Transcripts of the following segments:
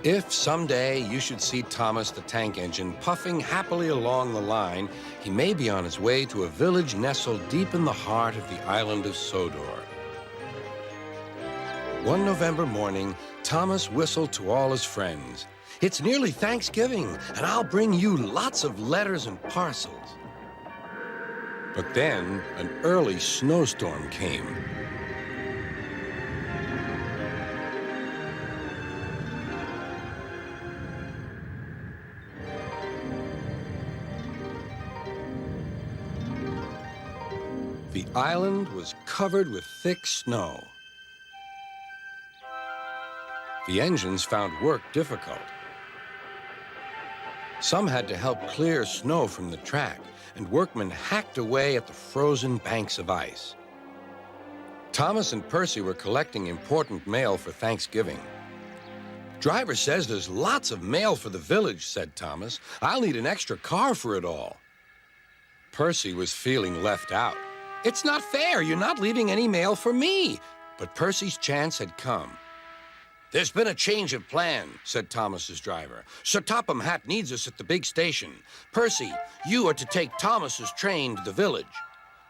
If someday you should see Thomas the Tank Engine puffing happily along the line, he may be on his way to a village nestled deep in the heart of the island of Sodor. One November morning, Thomas whistled to all his friends. "It's nearly Thanksgiving, and I'll bring you lots of letters and parcels." But then an early snowstorm came. The island was covered with thick snow. The engines found work difficult. Some had to help clear snow from the track, and workmen hacked away at the frozen banks of ice. Thomas and Percy were collecting important mail for Thanksgiving. "Driver says there's lots of mail for the village," said Thomas. "I'll need an extra car for it all." Percy was feeling left out. "It's not fair. You're not leaving any mail for me." But Percy's chance had come. "There's been a change of plan," said Thomas's driver. "Sir Topham Hatt needs us at the big station. Percy, you are to take Thomas's train to the village."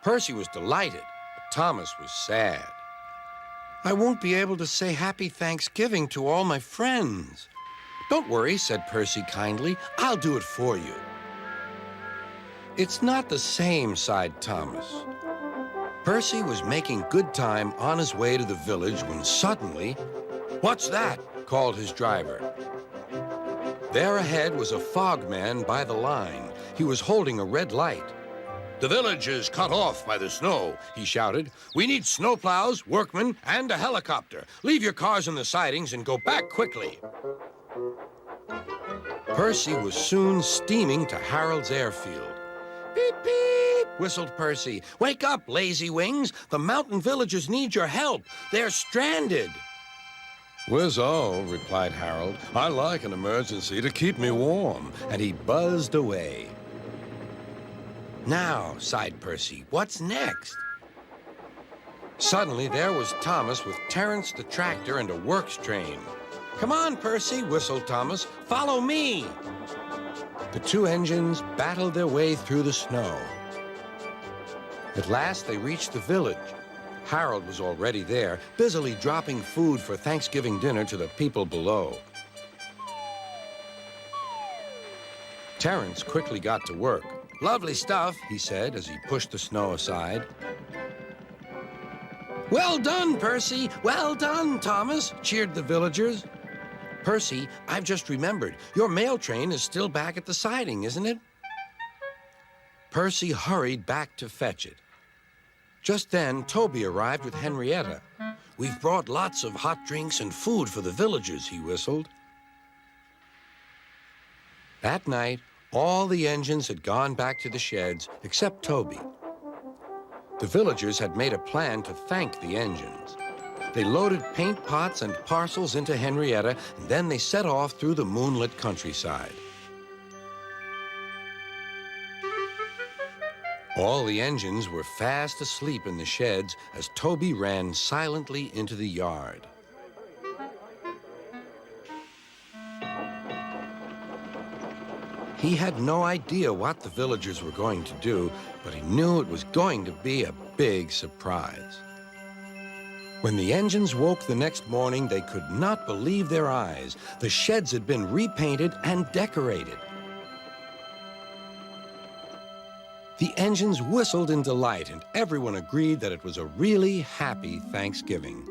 Percy was delighted, but Thomas was sad. "I won't be able to say Happy Thanksgiving to all my friends." "Don't worry," said Percy kindly. "I'll do it for you." "It's not the same," sighed Thomas. Percy was making good time on his way to the village when suddenly, "What's that?" called his driver. There ahead was a fogman by the line. He was holding a red light. "The village is cut off by the snow," he shouted. "We need snowplows, workmen, and a helicopter. Leave your cars in the sidings and go back quickly." Percy was soon steaming to Harold's airfield. "Beep, beep," whistled Percy. "Wake up, lazy wings. The mountain villagers need your help. They're stranded." "Whiz-oh," replied Harold. "I like an emergency to keep me warm." And he buzzed away. "Now," sighed Percy, "what's next?" Suddenly, there was Thomas with Terence the tractor and a works train. "Come on, Percy," whistled Thomas. "Follow me." The two engines battled their way through the snow. At last, they reached the village. Harold was already there, busily dropping food for Thanksgiving dinner to the people below. Terence quickly got to work. "Lovely stuff," he said as he pushed the snow aside. "Well done, Percy! Well done, Thomas!" cheered the villagers. "Percy, I've just remembered. Your mail train is still back at the siding, isn't it?" Percy hurried back to fetch it. Just then, Toby arrived with Henrietta. "We've brought lots of hot drinks and food for the villagers," he whistled. That night, all the engines had gone back to the sheds except Toby. The villagers had made a plan to thank the engines. They loaded paint pots and parcels into Henrietta, and then they set off through the moonlit countryside. All the engines were fast asleep in the sheds as Toby ran silently into the yard. He had no idea what the villagers were going to do, but he knew it was going to be a big surprise. When the engines woke the next morning, they could not believe their eyes. The sheds had been repainted and decorated. The engines whistled in delight, and everyone agreed that it was a really happy Thanksgiving.